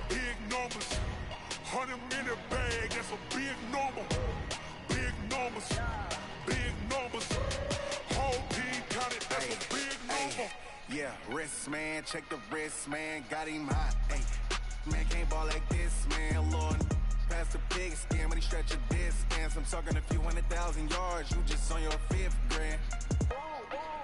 Big numbers. 100-minute bag, that's a big number. Big numbers. Big numbers. Whole team counted, that's a big number. Yeah, wrist, man. Check the wrist, man. Got him hot. Hey, man, can't ball like this, man. Lord, past the pig skin when he stretch a distance. I'm talking a few 100,000 yards. You just on your 5th grand.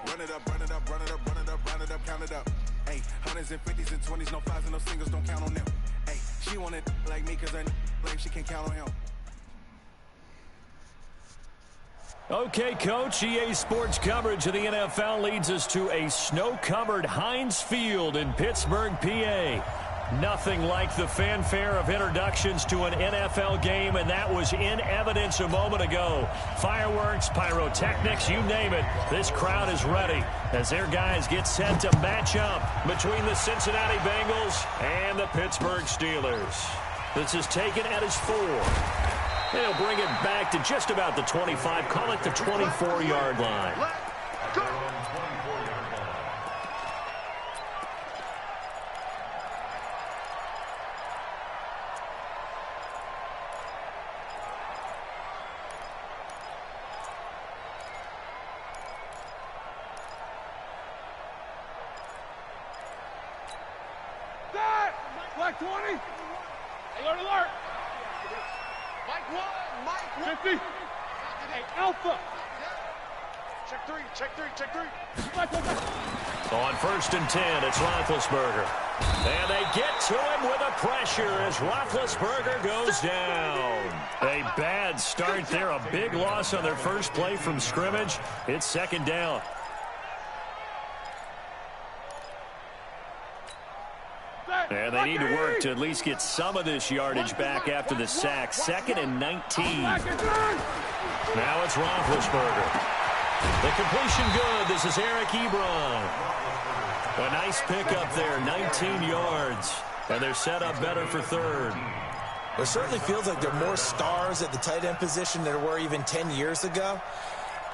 Run it up, run it up, run it up, run it up, run it up, count it up. Hey, 100s and 50s and 20s, no 5s and no singles, don't count on them. Hey, she want it like me, cause her like she can't count on him. Okay, Coach, EA Sports coverage of the NFL leads us to a snow-covered Heinz Field in Pittsburgh, PA. Nothing like the fanfare of introductions to an NFL game, and that was in evidence a moment ago. Fireworks, pyrotechnics, you name it. This crowd is ready as their guys get set to match up between the Cincinnati Bengals and the Pittsburgh Steelers. This is taken at his 4. They'll bring it back to just about the 25, call it the 24-yard line. Let's go. Black 20. Alert, alert. Mike 1, 50. Hey, Alpha. Check 3, check 3, check 3. On 1st and 10, it's Roethlisberger. And they get to him with a pressure as Roethlisberger goes down. A bad start there, a big loss on their first play from scrimmage. It's 2nd down. And they need to work to at least get some of this yardage back after the sack. 2nd and 19. Now it's Roethlisberger. The completion good. This is Eric Ebron. A nice pickup there, 19 yards. And they're set up better for 3rd. It certainly feels like there are more stars at the tight end position than there were even 10 years ago.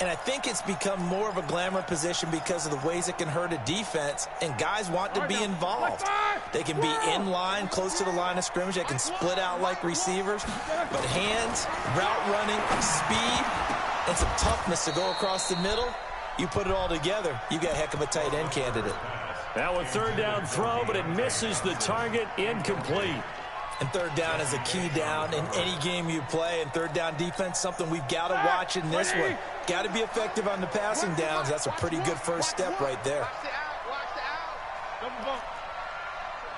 And I think it's become more of a glamour position because of the ways it can hurt a defense, and guys want to be involved. They can be in line, close to the line of scrimmage. They can split out like receivers. But hands, route running, speed, and some toughness to go across the middle, you put it all together, you got a heck of a tight end candidate. Now a 3rd down throw, but it misses the target, incomplete. And 3rd down is a key down in any game you play. And 3rd down defense, something we've got to watch in this one. Got to be effective on the passing downs. That's a pretty good first step right there. Watch the out. Double bump.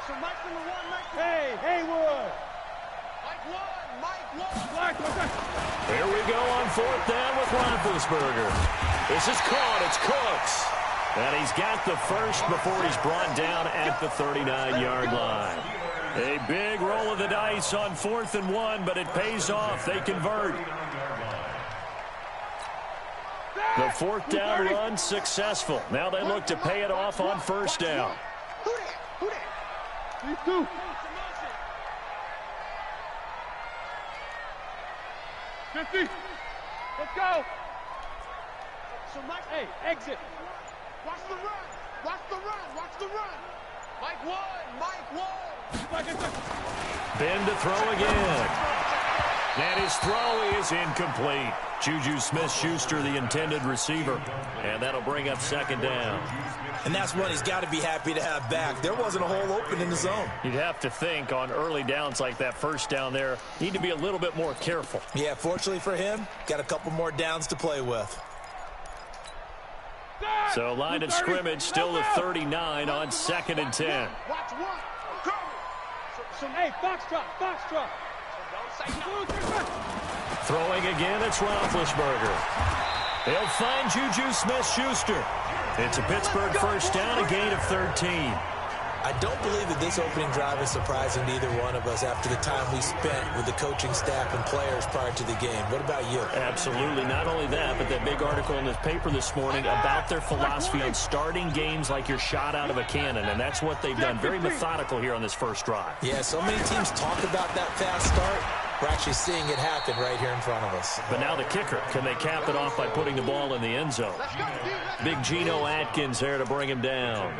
So Mike number 1, Mike. Hey, Haywood. Mike 1. Here we go on 4th down with Roethlisberger. This is caught. It's Cooks. And he's got the first before he's brought down at the 39-yard line. A big roll of the dice on 4th and 1, but it pays off. They convert. The 4th down run successful. Now they look to pay it off on 1st down. Who that? 3-2. Let's go. So Mike, hey, exit. Watch the run. Watch the run. Watch the run. Mike 1. Ben to throw again. And his throw is incomplete. Juju Smith-Schuster, the intended receiver. And that'll bring up 2nd down. And that's one he's got to be happy to have back. There wasn't a hole open in the zone. You'd have to think on early downs like that 1st down there, need to be a little bit more careful. Yeah, fortunately for him, got a couple more downs to play with. So line of scrimmage still the 39 on 2nd and 10. Watch 1. Go. So hey, Foxtrot. Throwing again, it's Roethlisberger. He'll find Juju Smith-Schuster. It's a Pittsburgh 1st down, a gain of 13. I don't believe that this opening drive is surprising to either one of us after the time we spent with the coaching staff and players prior to the game. What about you? Absolutely. Not only that, but that big article in the paper this morning about their philosophy on starting games like you're shot out of a cannon, and that's what they've done. Very methodical here on this first drive. Yeah, so many teams talk about that fast start. We're actually seeing it happen right here in front of us. But now the kicker. Can they cap it off by putting the ball in the end zone? Big Geno Atkins there to bring him down.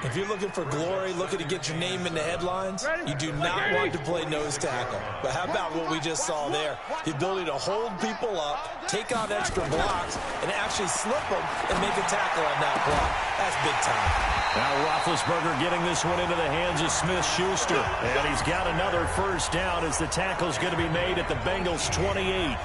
If you're looking for glory, looking to get your name in the headlines, you do not want to play nose tackle. But how about what we just saw there? The ability to hold people up, take on extra blocks, and actually slip them and make a tackle on that block. That's big time. Now Roethlisberger getting this one into the hands of Smith-Schuster. And he's got another first down as the tackle's going to be made at the Bengals' 28.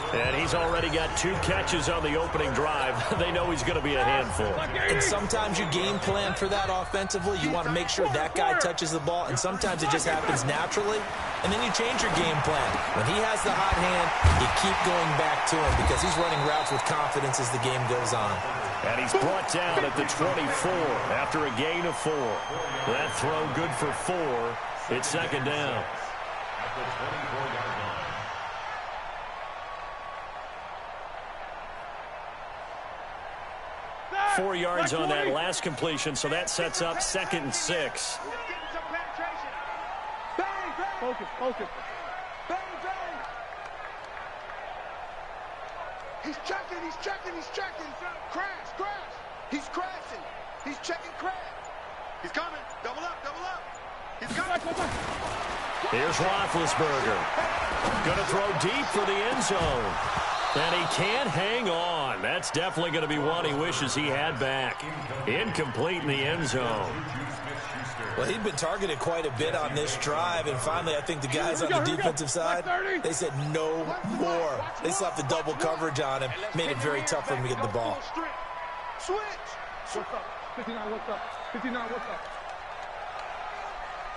And he's already got 2 catches on the opening drive. They know he's going to be a handful. And sometimes you game plan for that offensively. You want to make sure that guy touches the ball, and sometimes it just happens naturally. And then you change your game plan. When he has the hot hand, you keep going back to him because he's running routes with confidence as the game goes on. And he's brought down at the 24 after a gain of 4. That throw good for 4. It's second down. 4 yards on that last completion, so that sets up 2nd and 6. Focus, focus. He's checking. Crash. He's crashing. He's checking crash. He's coming. Double up. He's coming. Here's Roethlisberger. Going to throw deep for the end zone. And he can't hang on. That's definitely going to be one he wishes he had back. Incomplete in the end zone. Well, he'd been targeted quite a bit on this drive, and finally I think the guys on the defensive side, they said no more. They slapped the double coverage on him, made it very tough for him to get the ball. Switch. What's up? 59, what's up? 59, what's up?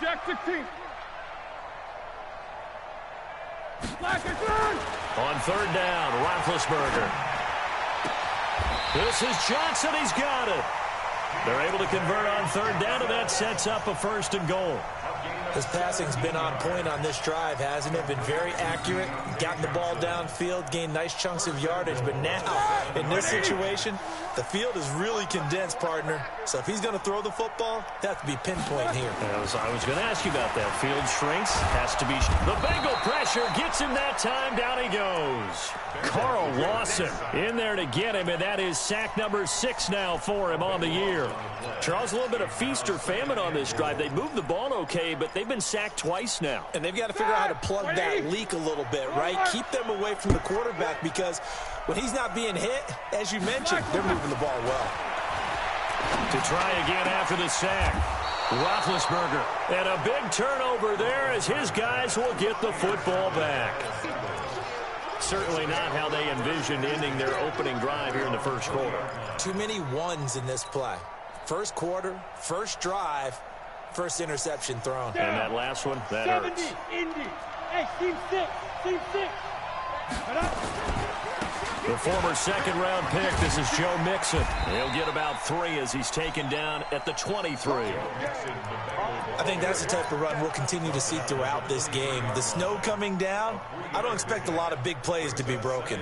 Jack 16. On 3rd down, Roethlisberger. This is Johnson. He's got it. They're able to convert on 3rd down, and that sets up a 1st and goal. His passing's been on point on this drive, hasn't it? Been very accurate, gotten the ball downfield, gained nice chunks of yardage. But now, in this situation, the field is really condensed, partner. So if he's going to throw the football, they have to be pinpoint here. I was going to ask you about that. Field shrinks, has to be. The Bengal pressure gets him that time. Down he goes. Carl Lawson in there to get him, and that is sack number 6 now for him on the year. Charles, a little bit of feast or famine on this drive. They moved the ball okay, but they've been sacked twice now. And they've got to figure out how to plug that leak a little bit, right? Keep them away from the quarterback because when he's not being hit, as you mentioned, they're moving the ball well. To try again after the sack. Roethlisberger. And a big turnover there as his guys will get the football back. Certainly not how they envisioned ending their opening drive here in the first quarter. Too many ones in this play. First quarter, first drive, first interception thrown. And that last one, that 70, hurts. Indy. Hey, team 6. The former 2nd-round pick, this is Joe Mixon. He'll get about 3 as he's taken down at the 23. I think that's the type of run we'll continue to see throughout this game. The snow coming down, I don't expect a lot of big plays to be broken.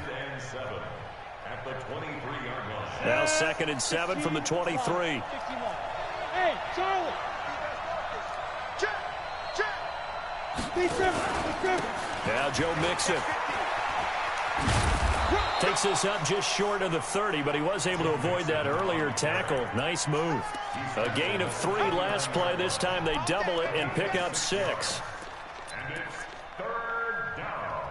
Now 2nd and 7 from the 23. Hey, Charlie. Check. Now Joe Mixon. Takes this up just short of the 30, but he was able to avoid that earlier tackle. Nice move. A gain of 3 last play. This time they double it and pick up 6. And it's 3rd down.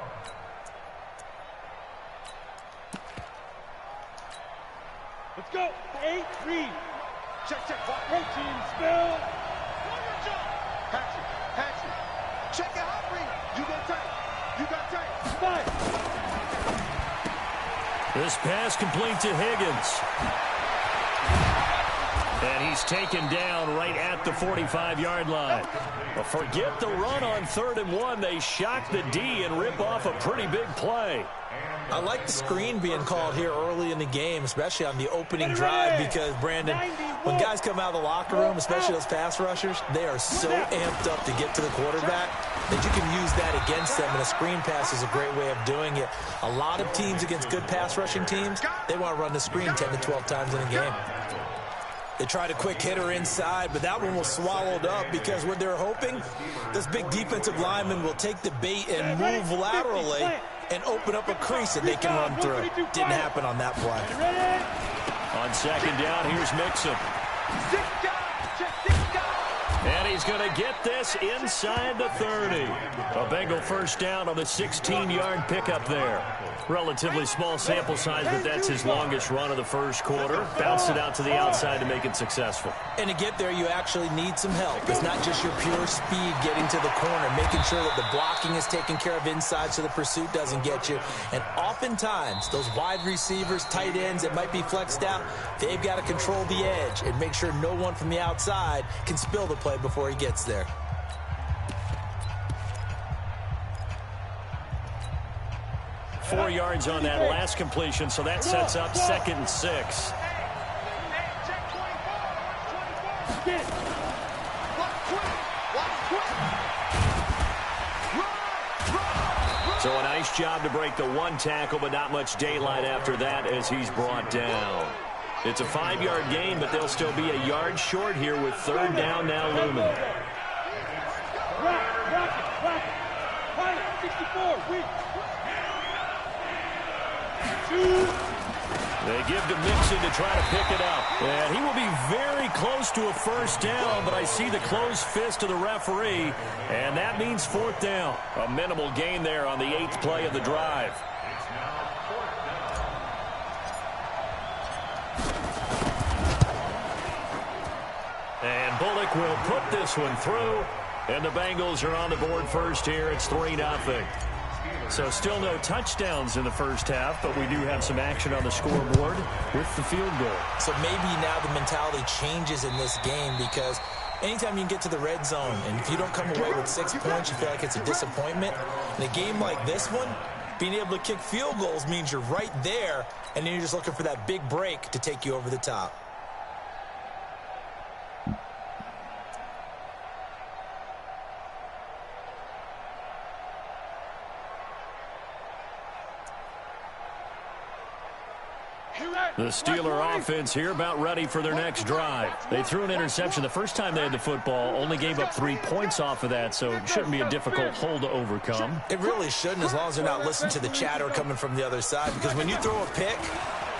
Let's go. 8, read. Check. Protein spill. Hatchet. Check it out, read. You got tight. 5. This pass complete to Higgins. And he's taken down right at the 45-yard line. But forget the run on 3rd and 1. They shock the D and rip off a pretty big play. I like the screen being called here early in the game, especially on the opening drive, because, Brandon, when guys come out of the locker room, especially those pass rushers, they are so amped up to get to the quarterback that you can use that against them, and a screen pass is a great way of doing it. A lot of teams against good pass rushing teams, they want to run the screen 10 to 12 times in a game. They tried a quick hitter inside, but that one was swallowed up because what they're hoping, this big defensive lineman will take the bait and move laterally and open up a crease that they can run through. Didn't happen on that play. On 2nd down, here's Mixon. And he's going to get this inside the 30. A Bengal first down on the 16-yard pickup there. Relatively small sample size, but that's his longest run of the first quarter. Bounced it out to the outside to make it successful. And to get there, you actually need some help. It's not just your pure speed getting to the corner, making sure that the blocking is taken care of inside so the pursuit doesn't get you. And oftentimes, those wide receivers, tight ends that might be flexed out, they've got to control the edge and make sure no one from the outside can spill the play before he gets there. Four yards on that last completion, so that sets up 2nd and 6. So a nice job to break the one tackle, but not much daylight after that as he's brought down. It's a 5-yard gain, but they'll still be a yard short here with 3rd down now looming. 64. They give to Mixon to try to pick it up. And he will be very close to a first down, but I see the closed fist of the referee, and that means 4th down. A minimal gain there on the 8th play of the drive. And Bullock will put this one through, and the Bengals are on the board first here. It's 3-0. So still no touchdowns in the first half, but we do have some action on the scoreboard with the field goal. So maybe now the mentality changes in this game because anytime you can get to the red zone, and if you don't come away with 6 points, you feel like it's a disappointment. In a game like this one, being able to kick field goals means you're right there, and then you're just looking for that big break to take you over the top. The Steeler offense here about ready for their next drive. They threw an interception the first time they had the football, only gave up 3 points off of that, so it shouldn't be a difficult hole to overcome. It really shouldn't, as long as they're not listening to the chatter coming from the other side, because when you throw a pick,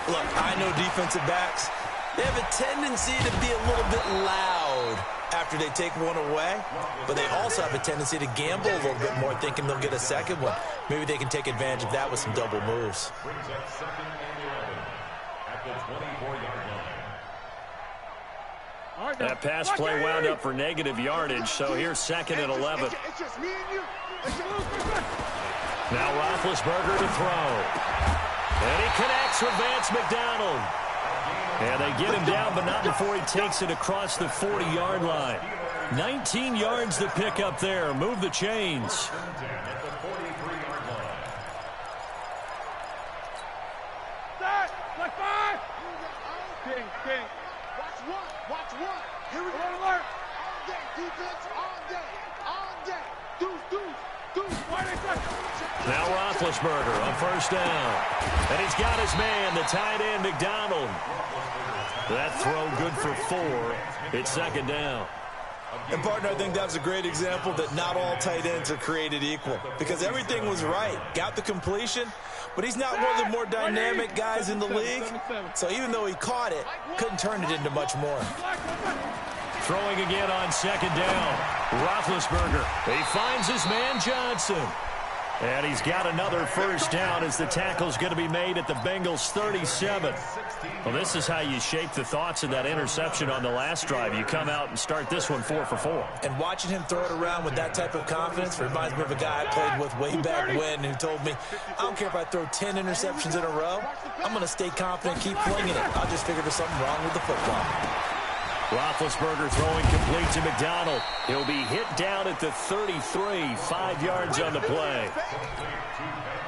look, I know defensive backs, they have a tendency to be a little bit loud after they take one away, but they also have a tendency to gamble a little bit more, thinking they'll get a second one. Maybe they can take advantage of that with some double moves. That pass play wound up for negative yardage, so here's 2nd and 11. Now Roethlisberger to throw. And he connects with Vance McDonald. And they get him down, but not before he takes it across the 40-yard line. 19 yards to pick up there. Move the chains. Watch one. Here we go. Alert. All day. Defense all day. All day. Deuce. Now Roethlisberger on first down. And he's got his man, the tight end, McDonald. That throw good for 4. It's 2nd down. And, partner, I think that was a great example that not all tight ends are created equal, because everything was right. Got the completion, but he's not one of the more dynamic guys in the league. So even though he caught it, couldn't turn it into much more. Throwing again on 2nd down. Roethlisberger. He finds his man Johnson. And he's got another first down as the tackle's going to be made at the Bengals' 37. Well, this is how you shake the thoughts of that interception on the last drive. You come out and start this one 4 for 4. And watching him throw it around with that type of confidence reminds me of a guy I played with way back when who told me, I don't care if I throw 10 interceptions in a row, I'm going to stay confident, keep flinging it. I'll just figure there's something wrong with the football. Roethlisberger throwing complete to McDonald. He'll be hit down at the 33, 5 yards on the play.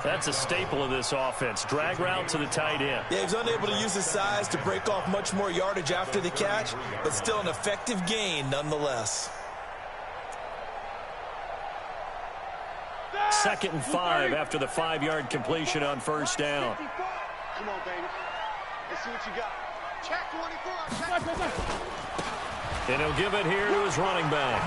That's a staple of this offense. Drag route to the tight end. Yeah, he's unable to use his size to break off much more yardage after the catch, but still an effective gain nonetheless. 2nd and 5 after the 5-yard completion on first down. Come on, baby. Let's see what you got. Check 24. And he'll give it here to his running back.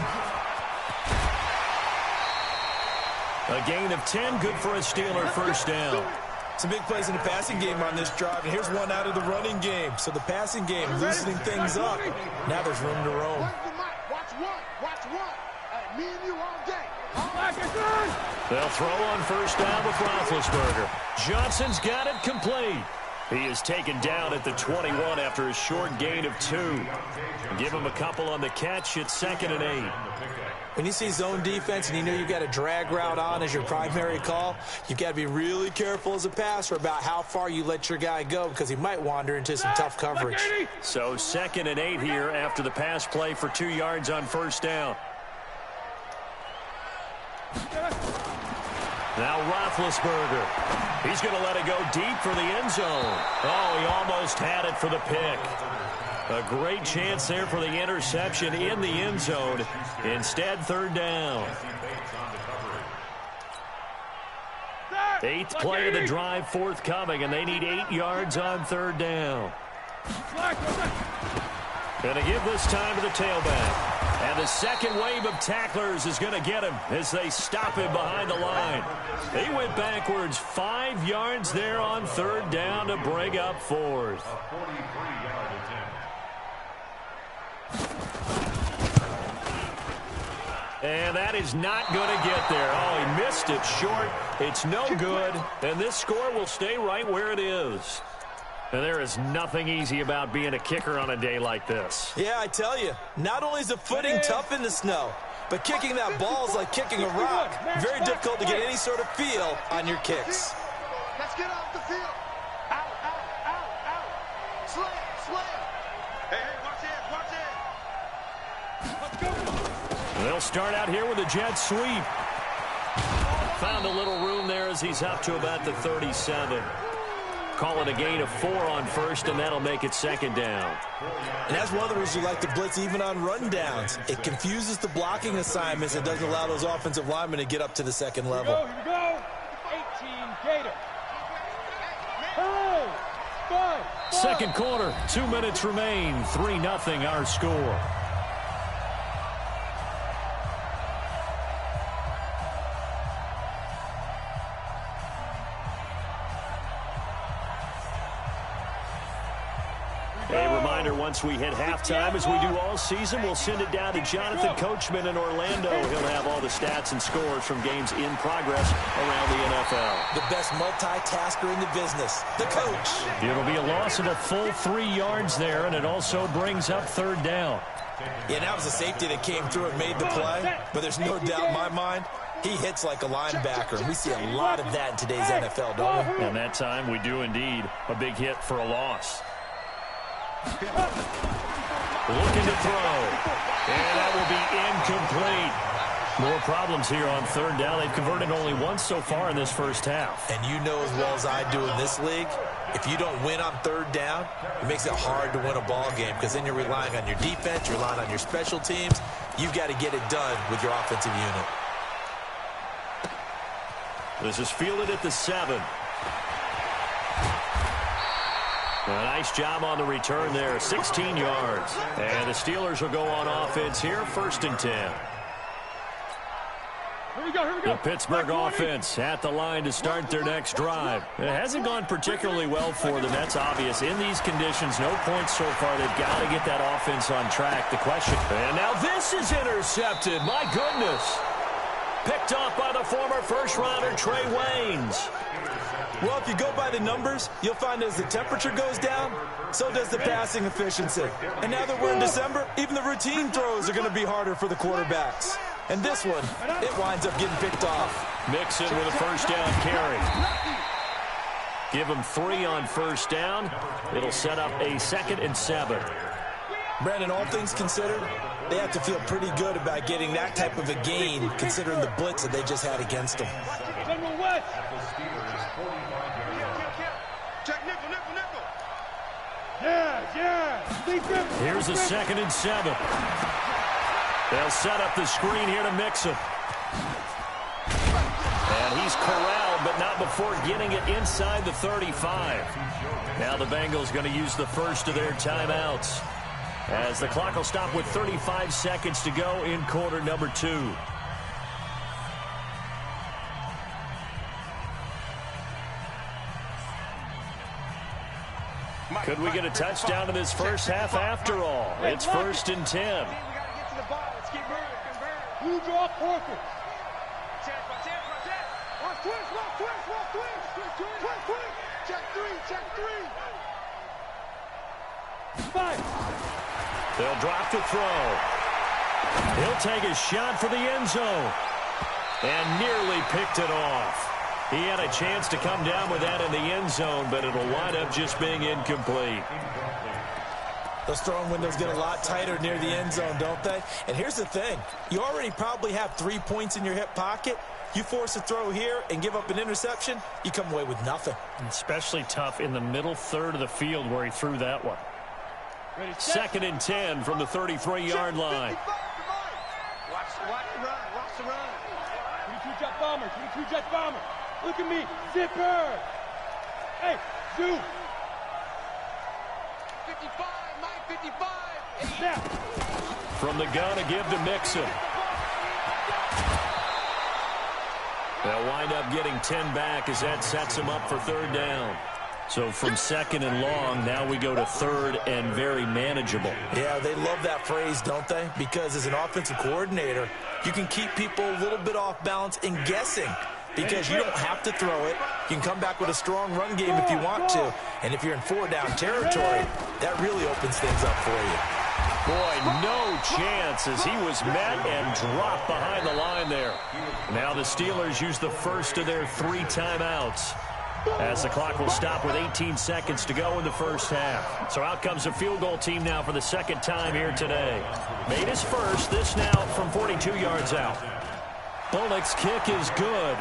A gain of 10, good for a Steeler first down. Some big plays in the passing game on this drive, and here's one out of the running game. So the passing game loosening things up. Now there's room to roam. Watch one. Watch one. Hey, me and you all day. They'll throw on first down with Roethlisberger. Johnson's got it complete. He is taken down at the 21 after a short gain of 2. Give him a couple on the catch. It's 2nd and 8. When you see zone defense and you know you've got a drag route on as your primary call, you've got to be really careful as a passer about how far you let your guy go because he might wander into some tough coverage. So 2nd and 8 here after the pass play for 2 yards on first down. Now Roethlisberger. He's going to let it go deep for the end zone. Oh, he almost had it for the pick. A great chance there for the interception in the end zone. Instead, 3rd down. 8th play of the drive forthcoming, and they need 8 yards on 3rd down. Going to give this time to the tailback. And the second wave of tacklers is going to get him as they stop him behind the line. They went backwards 5 yards there on 3rd down to bring up 4th. And that is not going to get there. Oh, he missed it short. It's no good. And this score will stay right where it is. And there is nothing easy about being a kicker on a day like this. Yeah, I tell you, not only is the footing tough in the snow, but kicking that ball is like kicking a rock. Very difficult to get any sort of feel on your kicks. Let's get off the field. Out, out, out, out. Slam. Hey, watch it. Let's go. They'll start out here with a jet sweep. Found a little room there as he's up to about the 37. Call it a gain of 4 on 1st, and that'll make it 2nd down. And that's one of the reasons you like to blitz even on rundowns. It confuses the blocking assignments and doesn't allow those offensive linemen to get up to the 2nd level. Here we go. 18 Gator. Hey, 5. 2nd quarter, 2 minutes remain. 3-0 our score. A reminder, once we hit halftime, as we do all season, we'll send it down to Jonathan Coachman in Orlando. He'll have all the stats and scores from games in progress around the NFL. The best multitasker in the business, the coach. It'll be a loss of a full 3 yards there, and it also brings up 3rd down. Yeah, that was a safety that came through and made the play, but there's no doubt in my mind, he hits like a linebacker, and we see a lot of that in today's NFL, don't we? And that time, we do indeed a big hit for a loss. Looking to throw. And that will be incomplete. More problems here on 3rd down. They've converted only once so far in this first half. And you know as well as I do in this league, if you don't win on 3rd down, it makes it hard to win a ball game because then you're relying on your defense, you're relying on your special teams. You've got to get it done with your offensive unit. This is fielded at the 7. A nice job on the return there, 16 yards. And the Steelers will go on offense here, 1st and 10. Here we go. The Pittsburgh offense at the line to start their next drive. It hasn't gone particularly well for them. That's obvious. In these conditions, no points so far. They've got to get that offense on track. The question, and now this is intercepted. My goodness. Picked off by the former first-rounder Trey Waynes. Well, if you go by the numbers, you'll find as the temperature goes down, so does the passing efficiency. And now that we're in December, even the routine throws are going to be harder for the quarterbacks. And this one, it winds up getting picked off. Mixon with a first down carry. Give him 3 on first down. It'll set up a 2nd and 7. Brandon, all things considered, they have to feel pretty good about getting that type of a gain, considering the blitz that they just had against them. General West. Check nickel. Yeah. Here's a 2nd and 7. They'll set up the screen here to Mixon. And he's corralled, but not before getting it inside the 35. Now the Bengals going to use the first of their timeouts, as the clock will stop with 35 seconds to go in quarter number 2. Could we get a touchdown in this first half after all? It's 1st and 10. We got to get to the ball. Let's You draw perfect. Watch twist, watch twist, watch twist. Twist. Check three. Five. They'll drop to throw. He'll take a shot for the end zone. And nearly picked it off. He had a chance to come down with that in the end zone, but it'll wind up just being incomplete. Those throwing windows get a lot tighter near the end zone, don't they? And here's the thing. You already probably have 3 points in your hip pocket. You force a throw here and give up an interception, you come away with nothing. Especially tough in the middle third of the field where he threw that one. 2nd and 10 from the 33-yard line. Watch the run. 22 jet bomber. Look at me, zipper. Hey, zoom. 55, Mike, 55. Snap. From the gun, a give to Mixon. They'll wind up getting 10 back as that sets them up for 3rd down. So from 2nd and long, now we go to 3rd and very manageable. Yeah, they love that phrase, don't they? Because as an offensive coordinator, you can keep people a little bit off balance and guessing because you don't have to throw it. You can come back with a strong run game if you want to. And if you're in 4-down territory, that really opens things up for you. Boy, no chance as he was met and dropped behind the line there. Now the Steelers use the first of their 3 timeouts, as the clock will stop with 18 seconds to go in the first half. So out comes a field goal team now for the 2nd time here today. Made his first, this now from 42 yards out. Bullock's kick is good,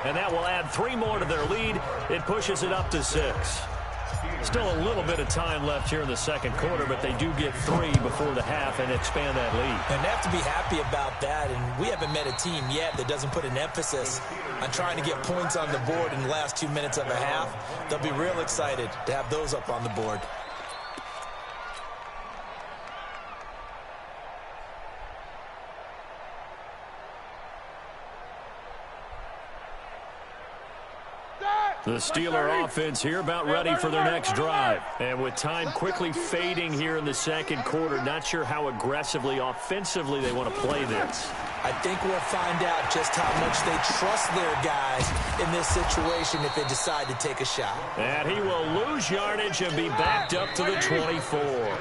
and that will add 3 more to their lead. It pushes it up to 6. Still a little bit of time left here in the 2nd quarter, but they do get 3 before the half and expand that lead. And they have to be happy about that, and we haven't met a team yet that doesn't put an emphasis on trying to get points on the board in the last 2 minutes of a half. They'll be real excited to have those up on the board. The Steeler offense here about ready for their next drive. And with time quickly fading here in the 2nd quarter, not sure how aggressively, offensively they want to play this. I think we'll find out just how much they trust their guys in this situation if they decide to take a shot. And he will lose yardage and be backed up to the 24.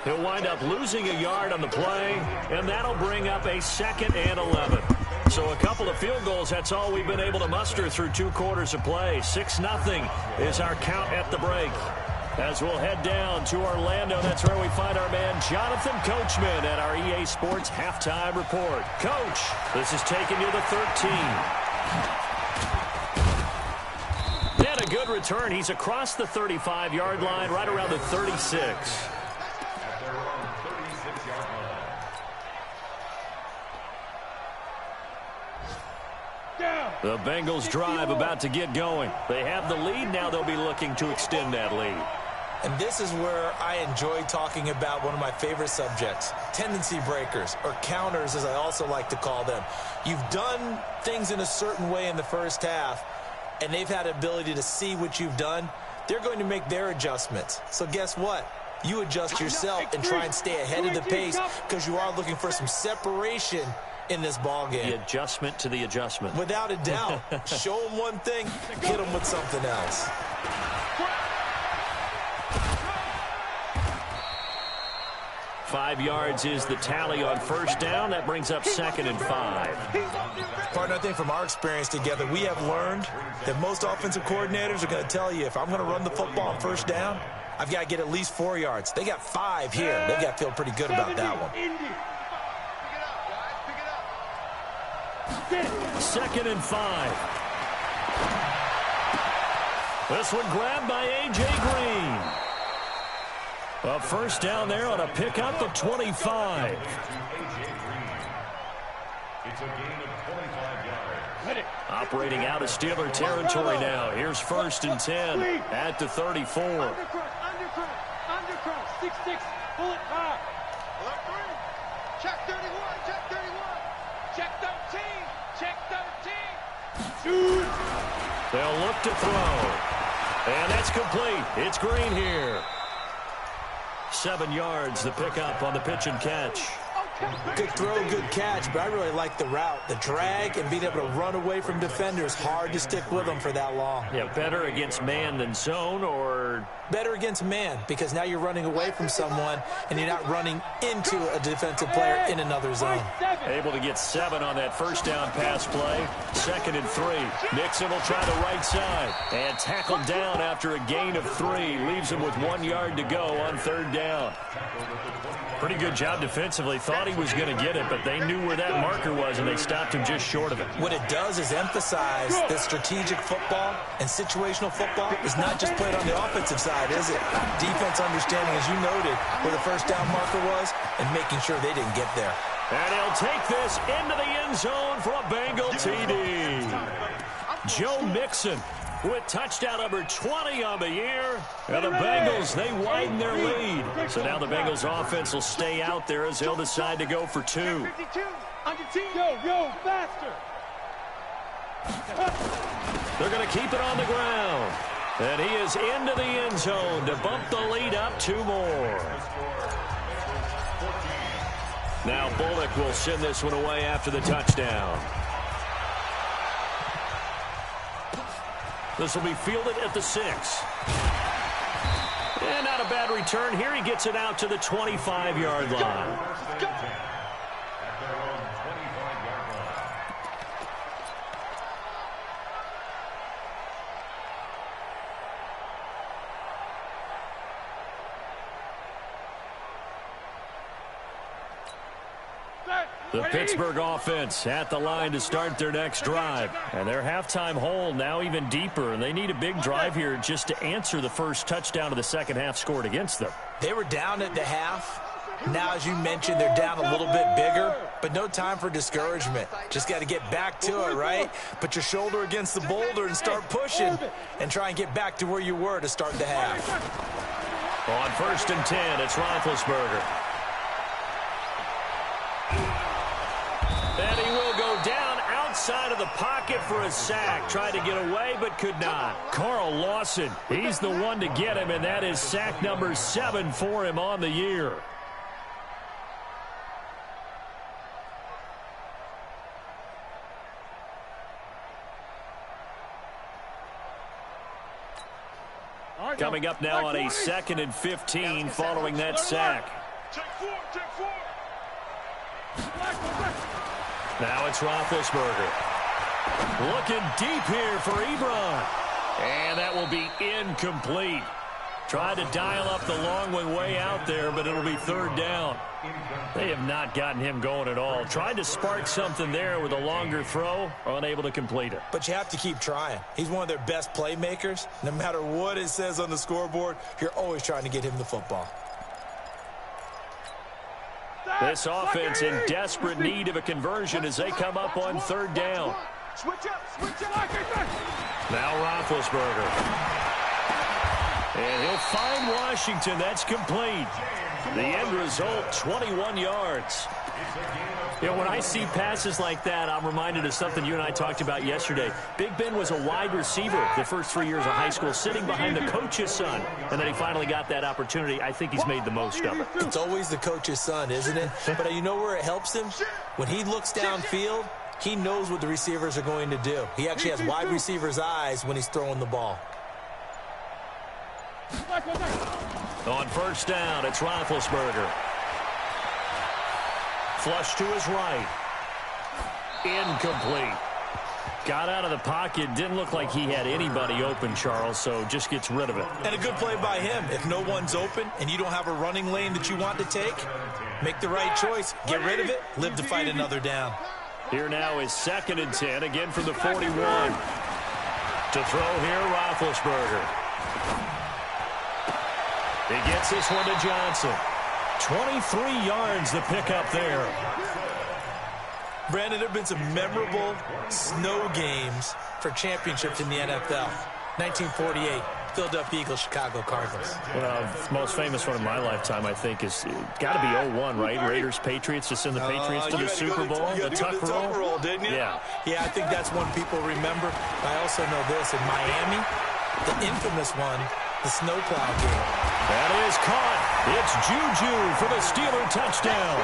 He'll wind up losing a yard on the play, and that'll bring up a 2nd and 11. So a couple of field goals, that's all we've been able to muster through 2 quarters of play. 6-0 is our count at the break. As we'll head down to Orlando, that's where we find our man Jonathan Coachman at our EA Sports Halftime Report. Coach, this is taking you to 13. And a good return. He's across the 35-yard line, right around the 36. The Bengals drive about to get going. They have the lead. Now they'll be looking to extend that lead. And this is where I enjoy talking about one of my favorite subjects, tendency breakers, or counters as I also like to call them. You've done things in a certain way in the first half, and they've had the ability to see what you've done. They're going to make their adjustments. So guess what? You adjust yourself and try and stay ahead of the pace because you are looking for some separation in this ball game. The adjustment to the adjustment. Without a doubt. Show them one thing, hit them with something else. Five yards is the tally on first down. That brings up 2nd and 5. Partner, I think from our experience together, we have learned that most offensive coordinators are going to tell you, if I'm going to run the football on first down, I've got to get at least 4 yards. They got 5 here. They've got to feel pretty good about that one. 2nd and 5. This one grabbed by A.J. Green. A first down there on a pickup of 25. Operating out of Steeler territory now. Here's 1st and 10 at the 34. Undercross, 6-6, bullet 5. Check 31, check 31. Check 13, check 13. Shoot. They'll look to throw. And that's complete. It's Green here. 7 yards, the pickup on the pitch and catch. Good throw, good catch, but I really like the route. The drag and being able to run away from defenders, hard to stick with them for that long. Yeah, better against man than zone, or? Better against man, because now you're running away from someone and you're not running into a defensive player in another zone. Able to get 7 on that first down pass play. 2nd and 3. Nixon will try the right side. And tackled down after a gain of 3. Leaves him with 1 yard to go on 3rd down. Pretty good job defensively. Thought he was going to get it, but they knew where that marker was, and they stopped him just short of it. What it does is emphasize that strategic football and situational football is not just played on the offensive side, is it? Defense understanding, as you noted, where the first down marker was and making sure they didn't get there. And he'll take this into the end zone for a Bengal TD. Joe Mixon with touchdown number 20 on the year. And the Bengals, they widen their lead. So now the Bengals offense will stay out there as they'll decide to go for 2. 52 on the team. Go, faster. They're going to keep it on the ground. And he is into the end zone to bump the lead up 2 more. Now Bullock will send this one away after the touchdown. This will be fielded at the 6. And not a bad return here. He gets it out to the 25-yard line. The Pittsburgh offense at the line to start their next drive. And their halftime hole now even deeper. And they need a big drive here just to answer the first touchdown of the second half scored against them. They were down at the half. Now, as you mentioned, they're down a little bit bigger. But no time for discouragement. Just got to get back to it, right? Put your shoulder against the boulder and start pushing. And try and get back to where you were to start the half. On 1st and 10, it's Roethlisberger. And he will go down outside of the pocket for a sack. Tried to get away, but could not. Carl Lawson, he's the one to get him, and that is sack number 7 for him on the year. Coming up now on a 2nd and 15 following that sack. Check 4. Now it's Roethlisberger. Looking deep here for Ebron. And that will be incomplete. Tried to dial up the long one way out there, but it'll be 3rd down. They have not gotten him going at all. Tried to spark something there with a longer throw, unable to complete it. But you have to keep trying. He's one of their best playmakers. No matter what it says on the scoreboard, you're always trying to get him the football. This offense in desperate need of a conversion as they come up on 3rd down. Switch up. Now Roethlisberger. And he'll find Washington. That's complete. The end result, 21 yards. You know, when I see passes like that, I'm reminded of something you and I talked about yesterday. Big Ben was a wide receiver the first 3 years of high school, sitting behind the coach's son. And then he finally got that opportunity. I think he's made the most of it. It's always the coach's son, isn't it? But you know where it helps him? When he looks downfield, he knows what the receivers are going to do. He actually has wide receiver's eyes when he's throwing the ball. On 1st down, it's Roethlisberger. Flush to his right. Incomplete. Got out of the pocket. Didn't look like he had anybody open, Charles, so just gets rid of it. And a good play by him. If no one's open and you don't have a running lane that you want to take, make the right choice. Get rid of it. Live to fight another down. Here now is 2nd and 10, again from the 41. To throw here, Roethlisberger. He gets this one to Johnson. 23 yards the pickup there. Brandon, there have been some memorable snow games for championships in the NFL. 1948, Philadelphia Eagles, Chicago Cardinals. Well, the most famous one in my lifetime, I think, is got to be 01, right? Raiders, Patriots, to send the Patriots to the Super Bowl. The tuck roll, didn't you? Yeah. Yeah, I think that's one people remember. I also know this. In Miami, the infamous one, the snowplow game. That is caught. It's Juju for the Steeler touchdown.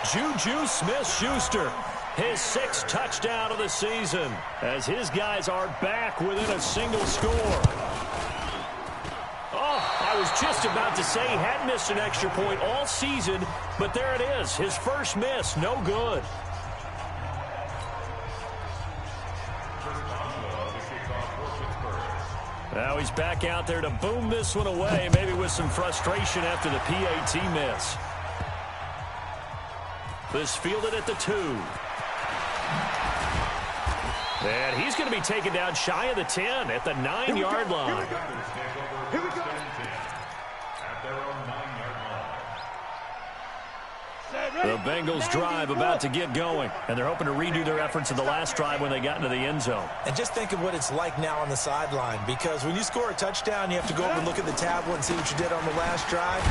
Juju Smith-Schuster, his 6th touchdown of the season, as his guys are back within a single score. Oh, I was just about to say he hadn't missed an extra point all season, but there it is, his first miss, no good. Now he's back out there to boom this one away, maybe with some frustration after the PAT miss. This fielded at the 2. And he's going to be taken down shy of the 10 at the 9-yard line. Here we go. The Bengals drive about to get going, and they're hoping to redo their efforts in the last drive when they got into the end zone. And just think of what it's like now on the sideline, because when you score a touchdown, you have to go over and look at the tablet and see what you did on the last drive.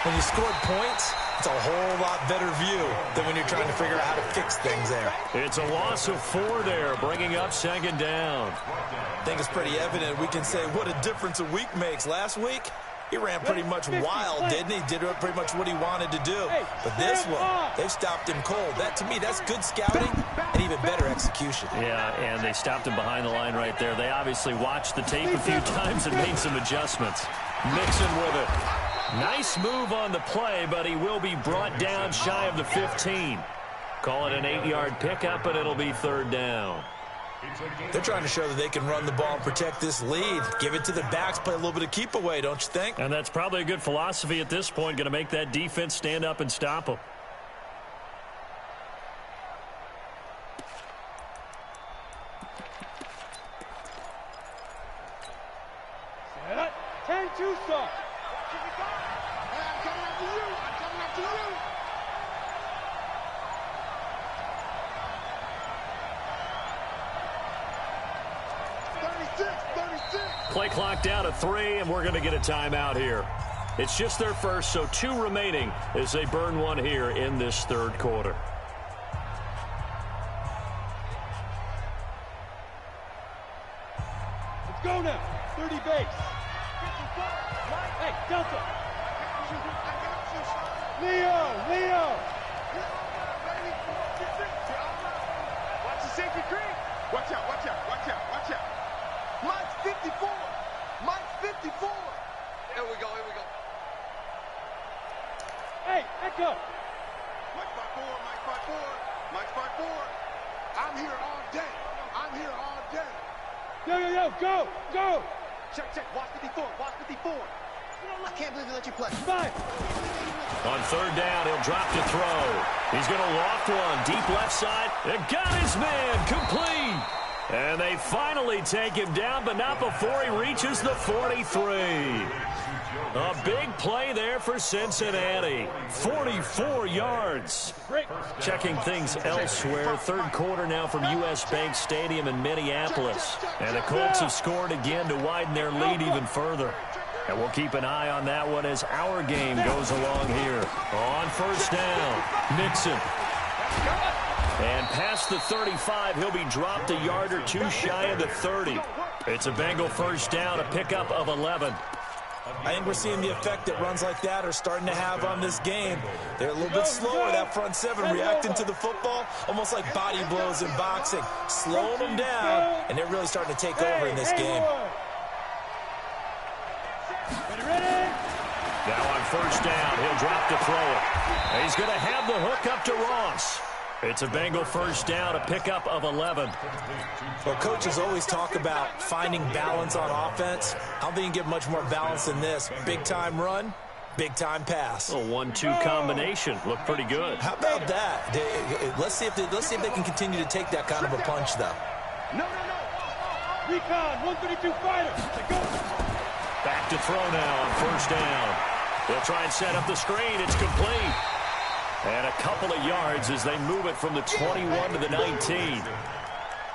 When you scored points, it's a whole lot better view than when you're trying to figure out how to fix things there. It's a loss of 4 there, bringing up 2nd down. I think it's pretty evident. We can say what a difference a week makes. Last week, he ran pretty much wild, didn't he? Did pretty much what he wanted to do. But this one, they've stopped him cold. That, to me, that's good scouting and even better execution. Yeah, and they stopped him behind the line right there. They obviously watched the tape a few times and made some adjustments. Mixon with it. Nice move on the play, but he will be brought down shy of the 15. Call it an 8-yard pickup, and it'll be 3rd down. They're trying to show that they can run the ball and protect this lead. Give it to the backs, play a little bit of keep away, don't you think? And that's probably a good philosophy at this point, going to make that defense stand up and stop them. Set up. 10-2 stop. I'm coming after you. I'm coming after you. Play clock down to 3, and we're going to get a timeout here. It's just their first, so 2 remaining as they burn one here in this 3rd quarter. Let's go now. 30 base. Hey, Delta. Leo. Watch the safety creep. Watch out. Mike's 54. Mike's 54. Here we go. Hey, Echo. Mike's by 4. I'm here all day. Go. Check. Watch 54. I can't believe they let you play. 5. On 3rd down, he'll drop to throw. He's going to loft one deep left side. It got his man complete. And they finally take him down, but not before he reaches the 43. A big play there for Cincinnati. 44 yards. Checking things elsewhere. 3rd quarter now from U.S. Bank Stadium in Minneapolis. And the Colts have scored again to widen their lead even further. And we'll keep an eye on that one as our game goes along here. On 1st down, Mixon. And past the 35, he'll be dropped a yard or 2 shy of the 30. It's a Bengal 1st down, a pickup of 11. I think we're seeing the effect that runs like that are starting to have on this game. They're a little bit slower, that front 7, reacting to the football, almost like body blows in boxing, slowing them down, and they're really starting to take over in this game. Ready? Now on 1st down, he'll drop to throw it. And he's going to have the hook up to Ross. It's a Bengal 1st down, a pickup of 11. Well, coaches always talk about finding balance on offense. I don't think you can get much more balance than this. Big-time run, big-time pass. A 1-2 combination. Looked pretty good. How about that? Let's see if they can continue to take that kind of a punch, though. No. Recon, 132 fighter. Go. Back to throw now on 1st down. They'll try and set up the screen. It's complete. And a couple of yards as they move it from the 21 to the 19.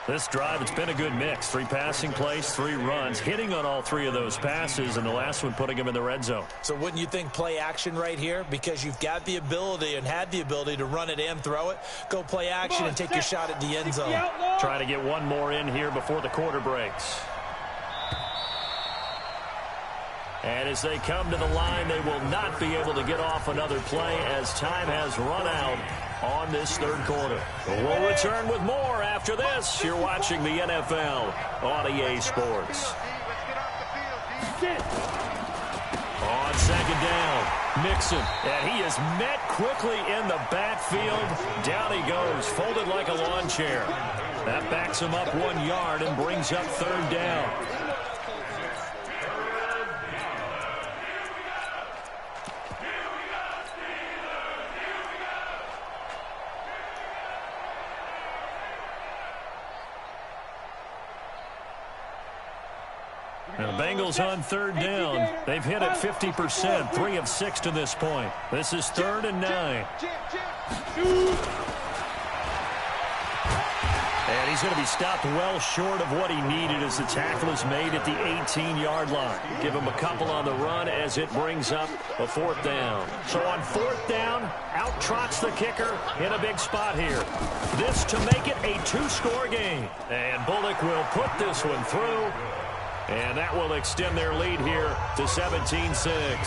This drive, it's been a good mix. 3 passing plays, 3 runs, hitting on all 3 of those passes, and the last one putting him in the red zone. So wouldn't you think play action right here? Because you've got the ability and had the ability to run it and throw it. Go play action and take your shot at the end zone. Trying to get one more in here before the quarter breaks. And as they come to the line, they will not be able to get off another play as time has run out on this third quarter. We'll return with more after this. You're watching the NFL on EA Sports. On second down, Mixon, and he is met quickly in the backfield. Down he goes, folded like a lawn chair. That backs him up 1 yard and brings up third down. And the Bengals on third down. They've hit it 50%, 3 of 6 to this point. This is 3rd and 9. And he's going to be stopped well short of what he needed as the tackle is made at the 18-yard line. Give him a couple on the run as it brings up a 4th down. So on 4th down, out trots the kicker in a big spot here. This to make it a 2-score game. And Bullock will put this one through. And that will extend their lead here to 17-6.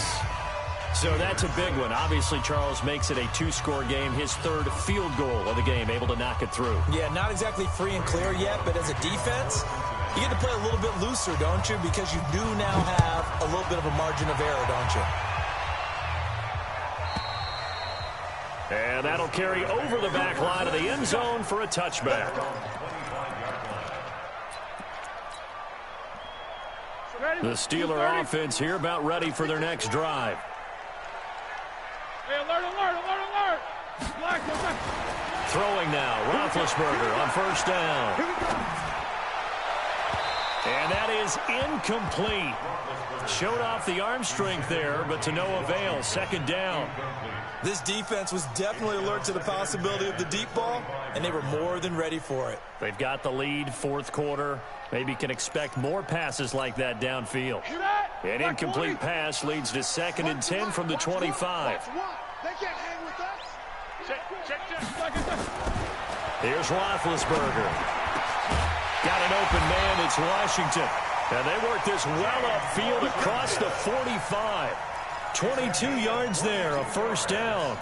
So that's a big one. Obviously, Charles makes it a 2-score game. His 3rd field goal of the game, able to knock it through. Yeah, not exactly free and clear yet, but as a defense, you get to play a little bit looser, don't you? Because you do now have a little bit of a margin of error, don't you? And that'll carry over the back line of the end zone for a touchback. The Steeler offense here about ready for their next drive. Hey, alert, alert, alert, alert! Throwing now, Roethlisberger on 1st down. And that is incomplete. Showed off the arm strength there, but to no avail. 2nd down. This defense was definitely alert to the possibility of the deep ball, and they were more than ready for it. They've got the lead, 4th quarter. Maybe can expect more passes like that downfield. An incomplete pass leads to 2nd and 10 from the 25. Here's Roethlisberger. Got an open man. It's Washington. And they work this well upfield across the 45. 22 yards there, a 1st down.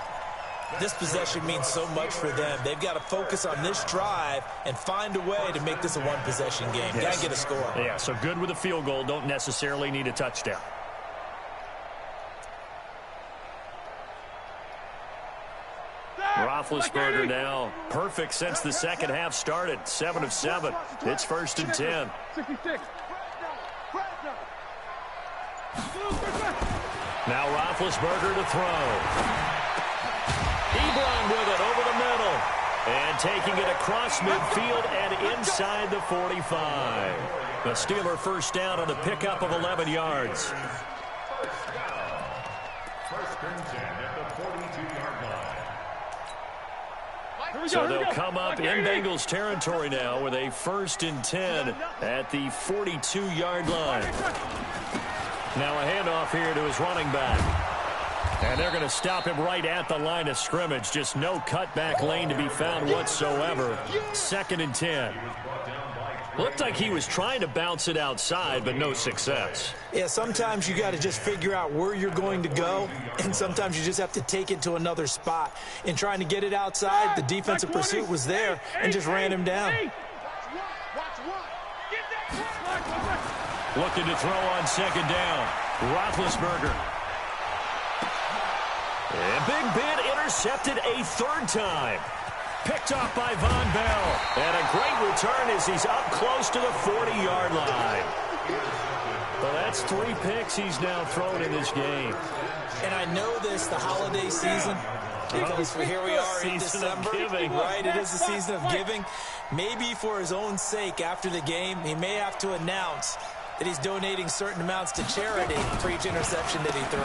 This possession means so much for them. They've got to focus on this drive and find a way to make this a one-possession game. Yes. Got to get a score. Yeah, so good with a field goal. Don't necessarily need a touchdown. Roethlisberger now perfect since the second half started. 7 of 7. It's 1st and 10. 66. Now Roethlisberger to throw. Ebron with it over the middle. And taking it across midfield and inside the 45. The Steeler 1st down on a pickup of 11 yards. 1st and 10 at the 42-yard line. So they'll come up in Bengals territory now with a 1st and 10 at the 42-yard line. Now a handoff here to his running back. And they're going to stop him right at the line of scrimmage. Just no cutback lane to be found whatsoever. 2nd and 10. Looked like he was trying to bounce it outside, but no success. Yeah, sometimes you got to just figure out where you're going to go, and sometimes you just have to take it to another spot. In trying to get it outside, the defensive pursuit was there and just ran him down. Looking to throw on 2nd down. Roethlisberger. And Big Ben intercepted a 3rd time. Picked off by Von Bell. And a great return as he's up close to the 40-yard line. Well, that's 3 picks he's now thrown in this game. And I know this, the holiday season, because here we are in December, right? It is the season of giving. Maybe for his own sake, after the game, he may have to announce that he's donating certain amounts to charity for each interception that he threw.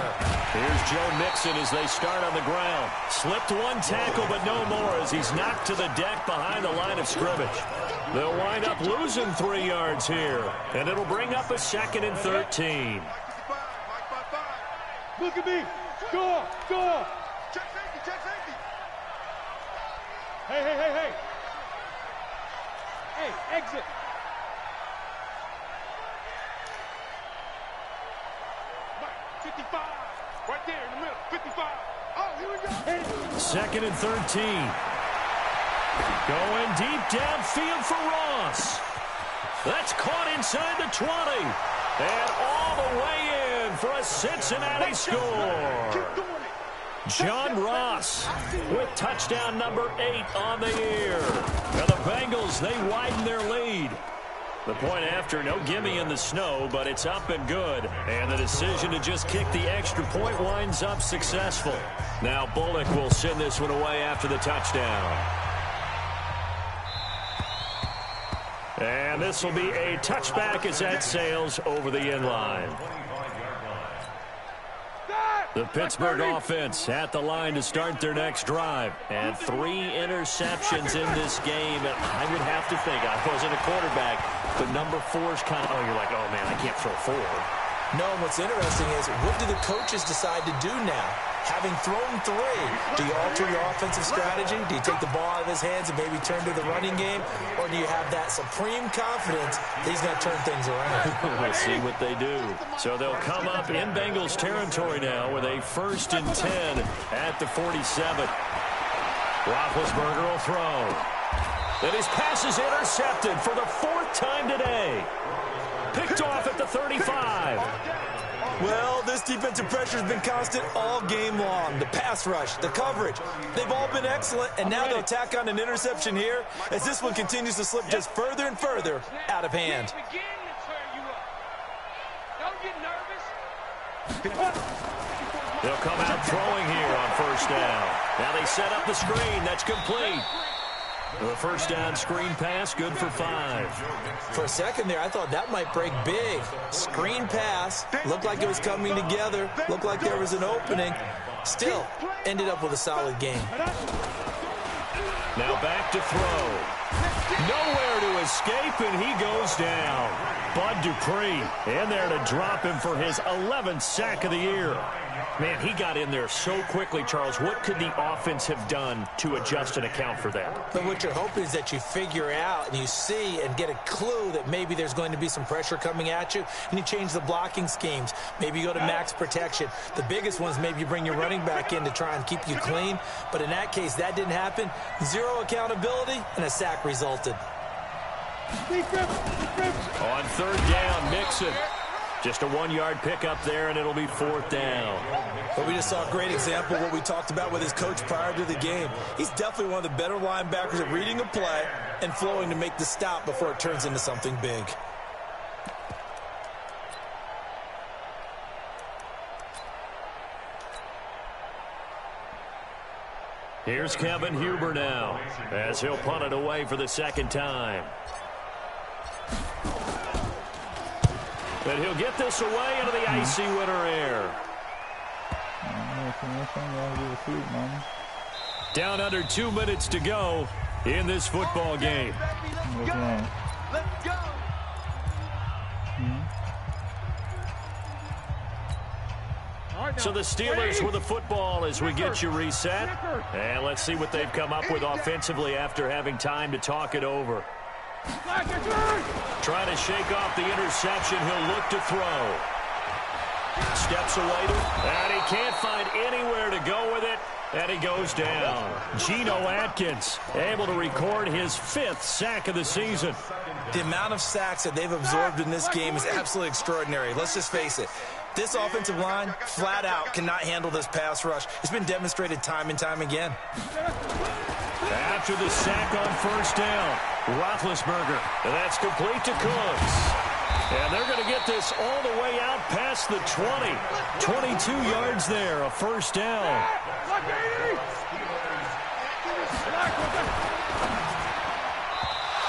Here's Joe Mixon as they start on the ground. Slipped 1 tackle, but no more as he's knocked to the deck behind the line of scrimmage. They'll wind up losing 3 yards here, and it'll bring up a 2nd and 13. Look at me. Score. Score. Check safety. Check safety. Hey, hey, hey, hey. Hey, exit. Right there in the middle. 55. 2nd and 13. Going deep downfield for Ross. That's caught inside the 20. And all the way in for a Cincinnati score. John Ross with touchdown number 8 on the year. Now the Bengals, they widen their lead. The point after, no gimme in the snow, but it's up and good. And the decision to just kick the extra point winds up successful. Now Bullock will send this one away after the touchdown. And this will be a touchback as that sails over the end line. The Pittsburgh offense at the line to start their next drive. And 3 interceptions in this game. And I would have to think, I wasn't a quarterback, but number 4 is kind of, oh, you're like, oh, man, I can't throw 4. No, and what's interesting is, what do the coaches decide to do now? Having thrown 3, do you alter your offensive strategy? Do you take the ball out of his hands and maybe turn to the running game? Or do you have that supreme confidence that he's going to turn things around? We'll see what they do. So they'll come up in Bengals territory now with a 1st and 10 at the 47. Roethlisberger will throw. And his pass is intercepted for the 4th time today. Picked off at the 35. Well, this defensive pressure has been constant all game long. The pass rush, the coverage, they've all been excellent, and now they'll tack on an interception here as this one continues to slip just further and further out of hand. They'll come out throwing here on 1st down. Now they set up the screen. That's complete. The 1st down screen pass, good for 5. For a second there, I thought that might break big. Screen pass, looked like it was coming together, looked like there was an opening. Still, ended up with a solid game. Now back to throw. Nowhere to escape, and he goes down. Bud Dupree in there to drop him for his 11th sack of the year. Man, he got in there so quickly, Charles. What could the offense have done to adjust and account for that? But what you're hoping is that you figure out and you see and get a clue that maybe there's going to be some pressure coming at you, and you change the blocking schemes. Maybe you go to max protection. The biggest one is maybe you bring your running back in to try and keep you clean. But in that case, that didn't happen. 0 accountability, and a sack resulted. On 3rd down, Mixon. Just a 1-yard pickup there, and it'll be 4th down. But we just saw a great example of what we talked about with his coach prior to the game. He's definitely one of the better linebackers at reading a play and flowing to make the stop before it turns into something big. Here's Kevin Huber now, as he'll punt it away for the 2nd time. And he'll get this away into the icy winter air. Down under 2 minutes to go in this football game. Let's go. So the Steelers with the football as we get you reset. And let's see what they've come up with offensively after having time to talk it over. Trying to shake off the interception. He'll look to throw. Steps away and he can't find anywhere to go with it. And he goes down. Geno Atkins able to record his 5th sack of the season. The amount of sacks that they've absorbed in this game is absolutely extraordinary. Let's just face it. This offensive line, flat out, cannot handle this pass rush. It's been demonstrated time and time again. After the sack on 1st down, Roethlisberger. And that's complete to Cooks. And they're going to get this all the way out past the 20. 22 yards there, a 1st down.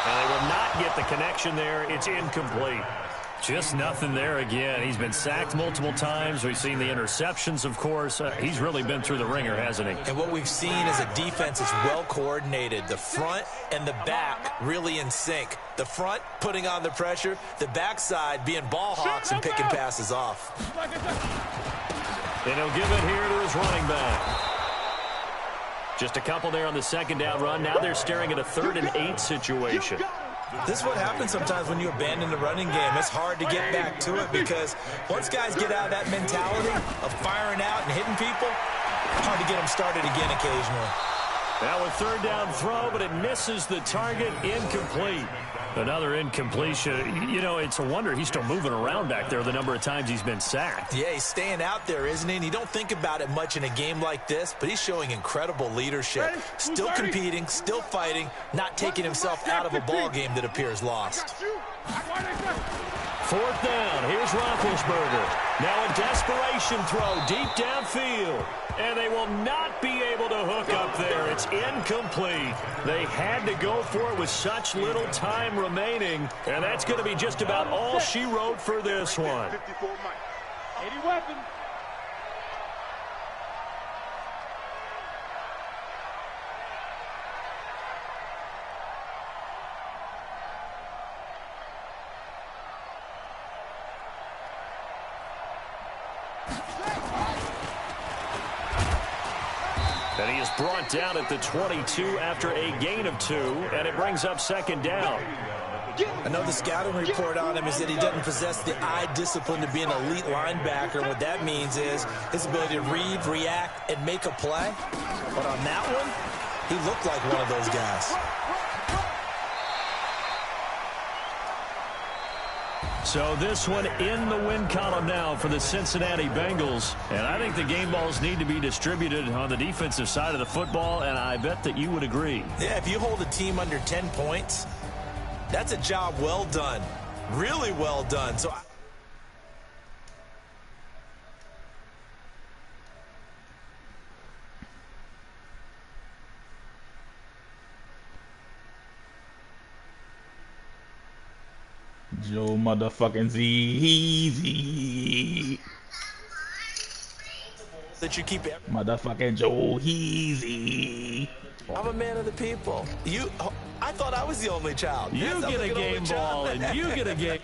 And they will not get the connection there. It's incomplete. Just nothing there again. He's been sacked multiple times. We've seen the interceptions, of course. He's really been through the ringer, hasn't he? And what we've seen is a defense that's well coordinated. The front and the back really in sync. The front putting on the pressure. The backside being ball hawks and picking passes off. And he'll give it here to his running back. Just a couple there on the 2nd down run. Now they're staring at a 3rd and 8 situation. This is what happens sometimes when you abandon the running game. It's hard to get back to it because once guys get out of that mentality of firing out and hitting people, Hard to get him started again occasionally. Now a third down throw, but it misses the target, incomplete. Another incompletion. You know, it's a wonder he's still moving around back there the number of times he's been sacked. Yeah, he's staying out there, isn't he? And you don't think about it much in a game like this, but he's showing incredible leadership. Still competing, still fighting, not taking himself out of a ball game that appears lost. Fourth down. Here's Roethlisberger. Now a desperation throw deep downfield. And they will not be able to hook up there. It's incomplete. They had to go for it with such little time remaining. And that's going to be just about all she wrote for this one. 80 weapon. And he is brought down at the 22 after a gain of 2, and it brings up second down. I know the scouting report on him is that he doesn't possess the eye discipline to be an elite linebacker. What that means is his ability to read, react, and make a play. But on that one, he looked like one of those guys. So this one in the win column now for the Cincinnati Bengals. And I think the game balls need to be distributed on the defensive side of the football, and I bet that you would agree. Yeah, if you hold a team under 10 points, that's a job well done. Really well done. So Joe motherfucking Z. that you keep it. Motherfucking Joe Heezy. I'm a man of the people. I thought I was the only child. You Yes, get I'm a the only game child. ball, and you get a game.